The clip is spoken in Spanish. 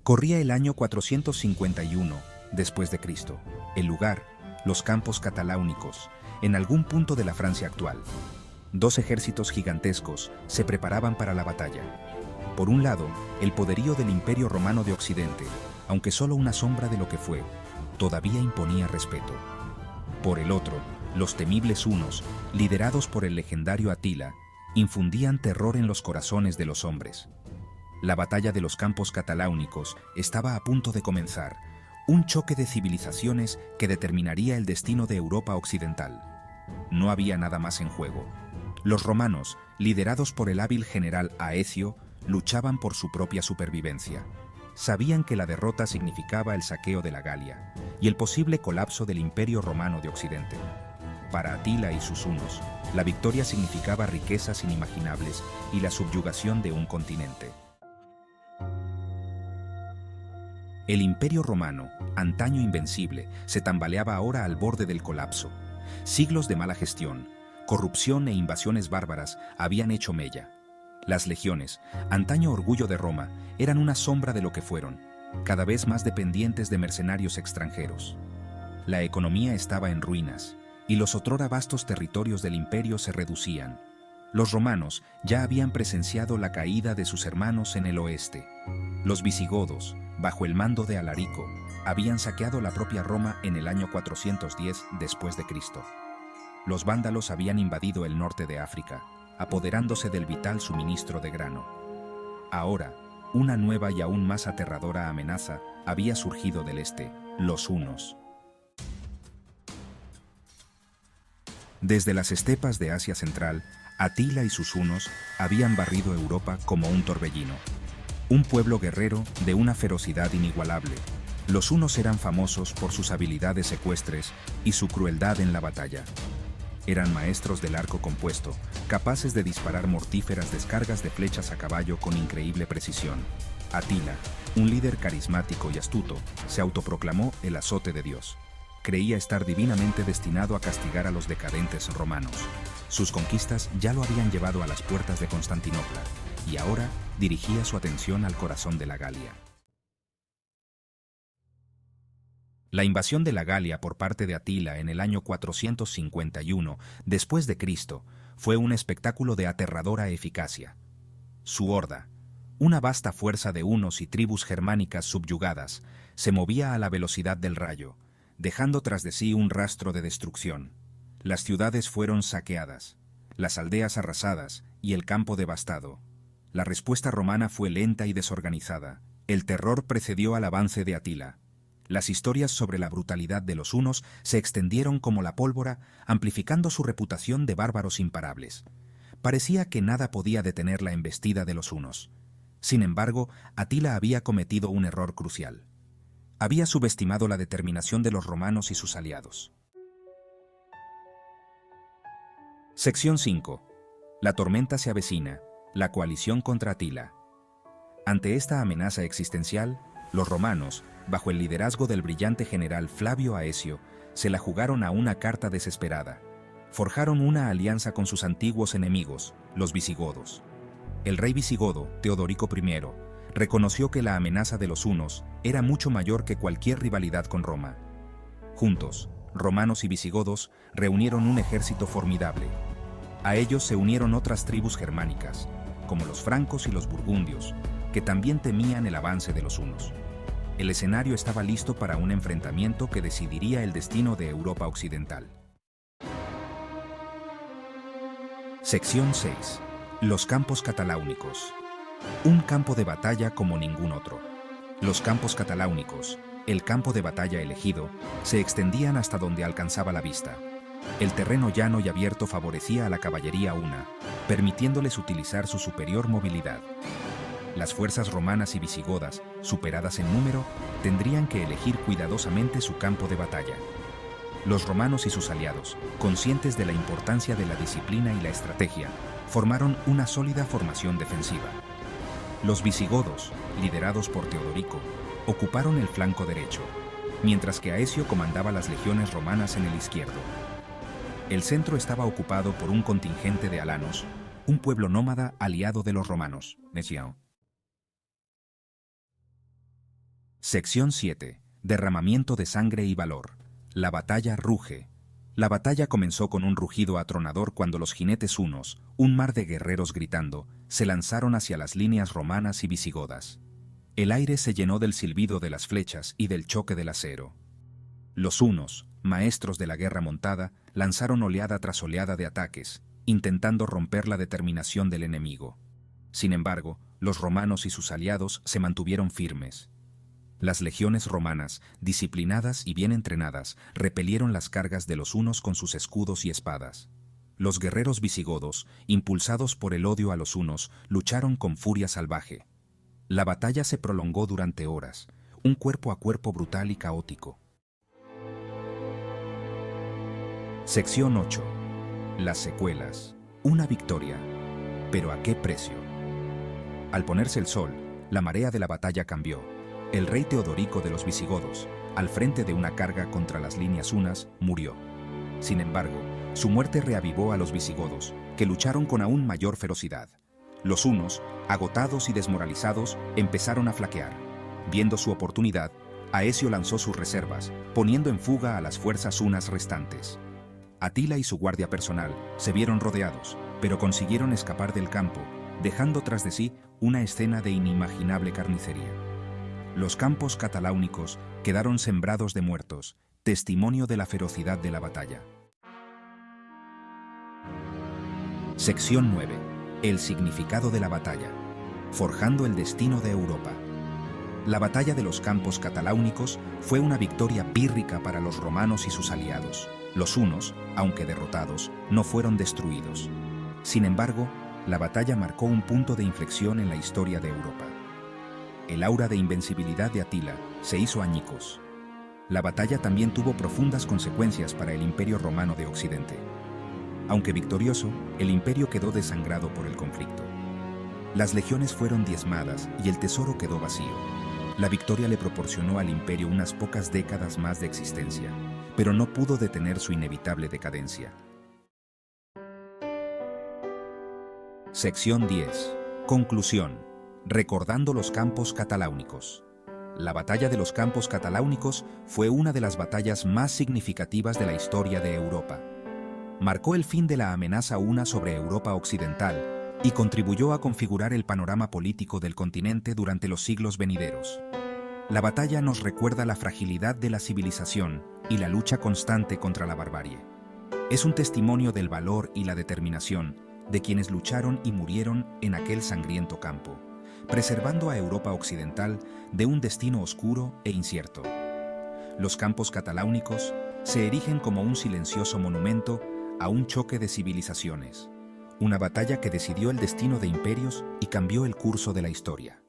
Corría el año 451 después de Cristo. El lugar, los campos cataláunicos, en algún punto de la Francia actual. Dos ejércitos gigantescos se preparaban para la batalla. Por un lado, el poderío del Imperio Romano de Occidente, aunque solo una sombra de lo que fue, todavía imponía respeto. Por el otro, los temibles hunos, liderados por el legendario Atila, infundían terror en los corazones de los hombres. La batalla de los campos cataláunicos estaba a punto de comenzar, un choque de civilizaciones que determinaría el destino de Europa occidental. No había nada más en juego. Los romanos, liderados por el hábil general Aecio, luchaban por su propia supervivencia. Sabían que la derrota significaba el saqueo de la Galia y el posible colapso del Imperio Romano de Occidente. Para Atila y sus hunos, la victoria significaba riquezas inimaginables y la subyugación de un continente. El Imperio Romano, antaño invencible, se tambaleaba ahora al borde del colapso. Siglos de mala gestión, corrupción e invasiones bárbaras habían hecho mella. Las legiones, antaño orgullo de Roma, eran una sombra de lo que fueron, cada vez más dependientes de mercenarios extranjeros. La economía estaba en ruinas, y los otrora vastos territorios del imperio se reducían. Los romanos ya habían presenciado la caída de sus hermanos en el oeste. Los visigodos, bajo el mando de Alarico, habían saqueado la propia Roma en el año 410 después de Cristo. Los vándalos habían invadido el norte de África, apoderándose del vital suministro de grano. Ahora, una nueva y aún más aterradora amenaza había surgido del este, los hunos. Desde las estepas de Asia Central, Atila y sus hunos habían barrido Europa como un torbellino. Un pueblo guerrero de una ferocidad inigualable. Los hunos eran famosos por sus habilidades ecuestres y su crueldad en la batalla. Eran maestros del arco compuesto, capaces de disparar mortíferas descargas de flechas a caballo con increíble precisión. Atila, un líder carismático y astuto, se autoproclamó el azote de Dios. Creía estar divinamente destinado a castigar a los decadentes romanos. Sus conquistas ya lo habían llevado a las puertas de Constantinopla, y ahora dirigía su atención al corazón de la Galia. La invasión de la Galia por parte de Atila en el año 451 después de Cristo fue un espectáculo de aterradora eficacia. Su horda, una vasta fuerza de hunos y tribus germánicas subyugadas, se movía a la velocidad del rayo, dejando tras de sí un rastro de destrucción. Las ciudades fueron saqueadas, las aldeas arrasadas y el campo devastado. La respuesta romana fue lenta y desorganizada. El terror precedió al avance de Atila. Las historias sobre la brutalidad de los hunos se extendieron como la pólvora, amplificando su reputación de bárbaros imparables. Parecía que nada podía detener la embestida de los hunos. Sin embargo, Atila había cometido un error crucial. Había subestimado la determinación de los romanos y sus aliados. Sección 5. La tormenta se avecina. La coalición contra Atila. Ante esta amenaza existencial, los romanos, bajo el liderazgo del brillante general Flavio Aecio, se la jugaron a una carta desesperada. Forjaron una alianza con sus antiguos enemigos, los visigodos. El rey visigodo, Teodorico I, reconoció que la amenaza de los hunos era mucho mayor que cualquier rivalidad con Roma. Juntos, romanos y visigodos reunieron un ejército formidable. A ellos se unieron otras tribus germánicas, como los francos y los burgundios, que también temían el avance de los hunos. El escenario estaba listo para un enfrentamiento que decidiría el destino de Europa occidental. Sección 6. Los campos cataláunicos. Un campo de batalla como ningún otro. Los campos cataláunicos, el campo de batalla elegido, se extendían hasta donde alcanzaba la vista. El terreno llano y abierto favorecía a la caballería huna, permitiéndoles utilizar su superior movilidad. Las fuerzas romanas y visigodas, superadas en número, tendrían que elegir cuidadosamente su campo de batalla. Los romanos y sus aliados, conscientes de la importancia de la disciplina y la estrategia, formaron una sólida formación defensiva. Los visigodos, liderados por Teodorico, ocuparon el flanco derecho, mientras que Aecio comandaba las legiones romanas en el izquierdo. El centro estaba ocupado por un contingente de alanos, un pueblo nómada aliado de los romanos, Nesiao. Sección 7. Derramamiento de sangre y valor. La batalla ruge. La batalla comenzó con un rugido atronador cuando los jinetes hunos, un mar de guerreros gritando, se lanzaron hacia las líneas romanas y visigodas. El aire se llenó del silbido de las flechas y del choque del acero. Los hunos, maestros de la guerra montada, lanzaron oleada tras oleada de ataques, intentando romper la determinación del enemigo. Sin embargo, los romanos y sus aliados se mantuvieron firmes. Las legiones romanas, disciplinadas y bien entrenadas, repelieron las cargas de los hunos con sus escudos y espadas. Los guerreros visigodos, impulsados por el odio a los hunos, lucharon con furia salvaje. La batalla se prolongó durante horas, un cuerpo a cuerpo brutal y caótico. Sección 8. Las secuelas. Una victoria. ¿Pero a qué precio? Al ponerse el sol, la marea de la batalla cambió. El rey Teodorico de los visigodos, al frente de una carga contra las líneas hunas, murió. Sin embargo, su muerte reavivó a los visigodos, que lucharon con aún mayor ferocidad. Los hunos, agotados y desmoralizados, empezaron a flaquear. Viendo su oportunidad, Aecio lanzó sus reservas, poniendo en fuga a las fuerzas hunas restantes. Atila y su guardia personal se vieron rodeados, pero consiguieron escapar del campo, dejando tras de sí una escena de inimaginable carnicería. Los campos cataláunicos quedaron sembrados de muertos, testimonio de la ferocidad de la batalla. Sección 9. El significado de la batalla. Forjando el destino de Europa. La batalla de los campos cataláunicos fue una victoria pírrica para los romanos y sus aliados. Los hunos, aunque derrotados, no fueron destruidos. Sin embargo, la batalla marcó un punto de inflexión en la historia de Europa. El aura de invencibilidad de Atila se hizo añicos. La batalla también tuvo profundas consecuencias para el Imperio Romano de Occidente. Aunque victorioso, el imperio quedó desangrado por el conflicto. Las legiones fueron diezmadas y el tesoro quedó vacío. La victoria le proporcionó al imperio unas pocas décadas más de existencia, pero no pudo detener su inevitable decadencia. Sección 10. Conclusión. Recordando los campos cataláunicos. La batalla de los campos cataláunicos fue una de las batallas más significativas de la historia de Europa. Marcó el fin de la amenaza huna sobre Europa occidental y contribuyó a configurar el panorama político del continente durante los siglos venideros. La batalla nos recuerda la fragilidad de la civilización y la lucha constante contra la barbarie. Es un testimonio del valor y la determinación de quienes lucharon y murieron en aquel sangriento campo, preservando a Europa occidental de un destino oscuro e incierto. Los campos cataláunicos se erigen como un silencioso monumento a un choque de civilizaciones, una batalla que decidió el destino de imperios y cambió el curso de la historia.